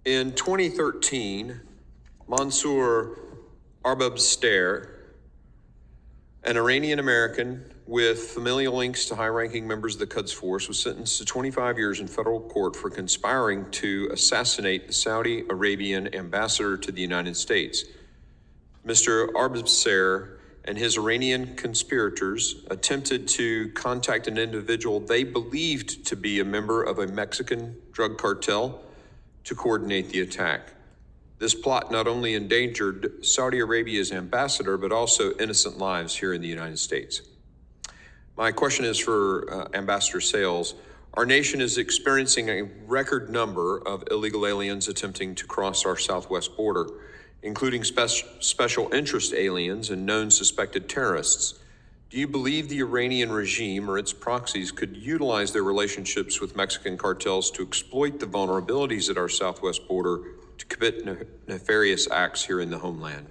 In 2013, Mansour Arbabster, an Iranian American with familial links to high-ranking members of the Quds Force, was sentenced to 25 years in federal court for conspiring to assassinate the Saudi Arabian ambassador to the United States. Mr. Arbabster and his Iranian conspirators attempted to contact an individual they believed to be a member of a Mexican drug cartel to coordinate the attack. This plot not only endangered Saudi Arabia's ambassador, but also innocent lives here in the United States. My question is for Ambassador Sayles. Our nation is experiencing a record number of illegal aliens attempting to cross our southwest border, including special interest aliens and known suspected terrorists. Do you believe the Iranian regime or its proxies could utilize their relationships with Mexican cartels to exploit the vulnerabilities at our southwest border to commit nefarious acts here in the homeland?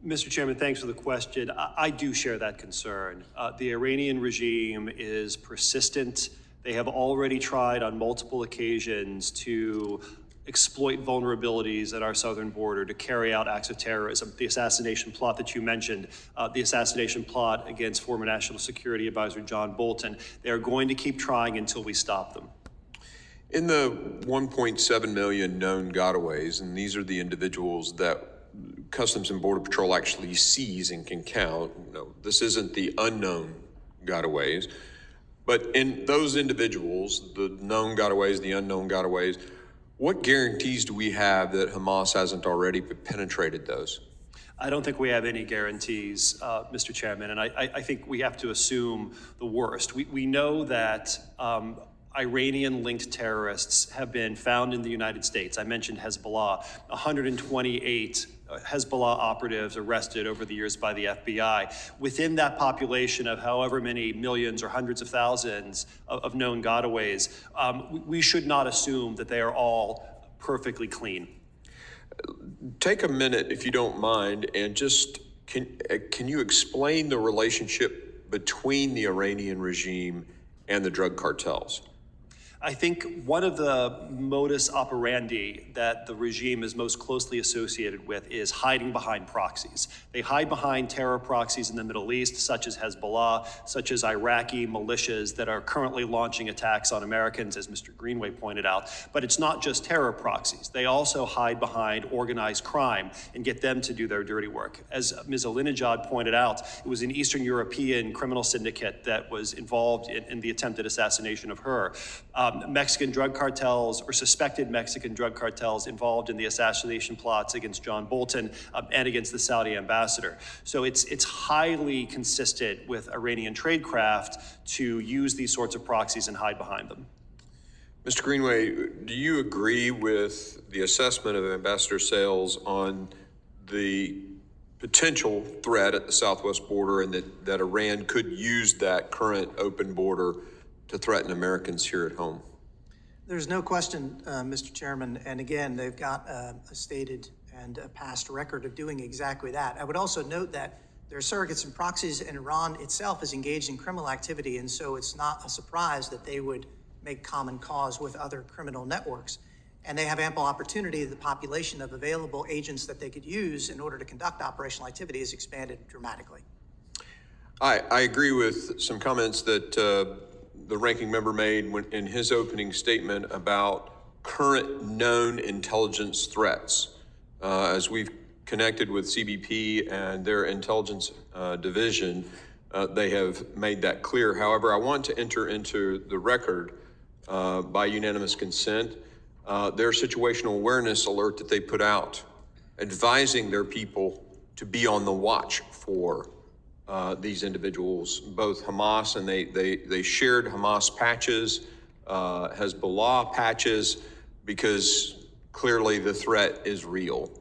Mr. Chairman, thanks for the question. I do share that concern. The Iranian regime is persistent. They have already tried on multiple occasions to exploit vulnerabilities at our southern border to carry out acts of terrorism. The assassination plot that you mentioned, the assassination plot against former National Security Advisor John Bolton, they are going to keep trying until we stop them. In the 1.7 million known gotaways, and these are the individuals that Customs and Border Patrol actually sees and can count, this isn't the unknown gotaways, but in those individuals, the known gotaways, the unknown gotaways, what guarantees do we have that Hamas hasn't already penetrated those? I don't think we have any guarantees, Mr. Chairman, and I think we have to assume the worst. We know that Iranian-linked terrorists have been found in the United States. I mentioned Hezbollah, 128 Hezbollah operatives arrested over the years by the FBI. Within that population of however many millions or hundreds of thousands of known gotaways, we should not assume that they are all perfectly clean. Take a minute, if you don't mind, and just can you explain the relationship between the Iranian regime and the drug cartels? I think one of the modus operandi that the regime is most closely associated with is hiding behind proxies. They hide behind terror proxies in the Middle East, such as Hezbollah, such as Iraqi militias that are currently launching attacks on Americans, as Mr. Greenway pointed out. But it's not just terror proxies. They also hide behind organized crime and get them to do their dirty work. As Ms. Alinejad pointed out, it was an Eastern European criminal syndicate that was involved in the attempted assassination of her. Mexican drug cartels or suspected Mexican drug cartels involved in the assassination plots against John Bolton and against the Saudi ambassador. So it's highly consistent with Iranian tradecraft to use these sorts of proxies and hide behind them. Mr. Greenway, do you agree with the assessment of Ambassador Sayles on the potential threat at the southwest border and that Iran could use that current open border to threaten Americans here at home? There's no question, Mr. Chairman, and again, they've got a stated and a past record of doing exactly that. I would also note that there are surrogates and proxies, and Iran itself is engaged in criminal activity, and so it's not a surprise that they would make common cause with other criminal networks. And they have ample opportunity. The population of available agents that they could use in order to conduct operational activity has expanded dramatically. I agree with some comments that the ranking member made in his opening statement about current known intelligence threats. As we've connected with CBP and their intelligence division, they have made that clear. However, I want to enter into the record by unanimous consent their situational awareness alert that they put out, advising their people to be on the watch for these individuals, both Hamas, and they shared Hamas patches, Hezbollah patches, because clearly the threat is real.